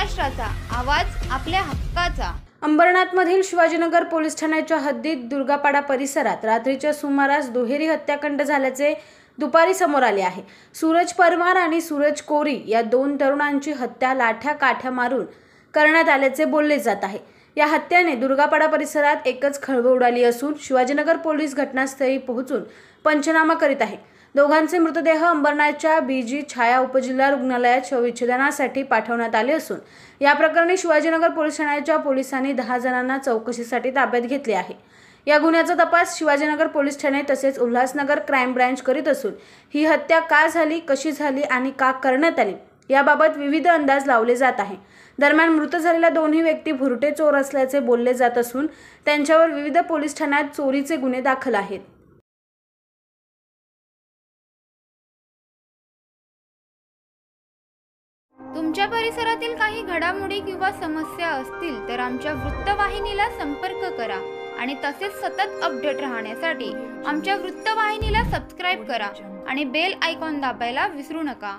महाराष्ट्राचा आवाज आपल्या हक्काचा। अंबरनाथमधील शिवाजीनगर पोलीस ठाण्याच्या हद्दीत दुर्गापाडा परिसरात रात्रीच्या सुमारास दुहेरी हत्याकांड झाल्याचे दुपारी समोर आले आहे। सूरज परमार आणि सूरज कोरी या दोन तरुणांची हत्या लाठ्या काठ्या मारून करण्यात आल्याचे बोलले जात आहे। या हत्येने दुर्गापाडा परिसरात एकच खळबळ उडाली असून शिवाजीनगर पोलीस घटनास्थळी पोहोचून पंचनामा करीत आहे। दोघांचे मृतदेह अंबरनाथच्या बीजी छाया उपजिल्हा रुग्णालयात शवविच्छेदनासाठी पाठवण्यात आले असून या प्रकरणी शिवाजीनगर पोलीस ठाण्याच्या पोलिसांनी 10 जणांना चौकशीसाठी ताब्यात घेतले आहे। या गुन्ह्याचा तपास शिवाजीनगर पोलीस ठाणे तसेच उल्हासनगर क्राईम ब्रांच करीत असून ही हत्या का झाली, कशी झाली आणि का करण्यात आली याबाबत विविध अंदाज लावले जात आहे। दरम्यान मृत झालेल्या दोन्ही व्यक्ती भुरटे चोर असल्याचे बोलले जात असून त्यांच्यावर विविध पोलीस ठाण्यात चोरीचे गुन्हे दाखल आहेत। तुमच्या परिसरातील काही घडामोडी किंवा समस्या असतील तर आमच्या वृत्तवाहिनीला संपर्क करा आणि तसेच सतत अपडेट राहण्यासाठी आमच्या वृत्तवाहिनीला सबस्क्राइब करा आणि बेल आयकॉन दाबायला विसरू नका।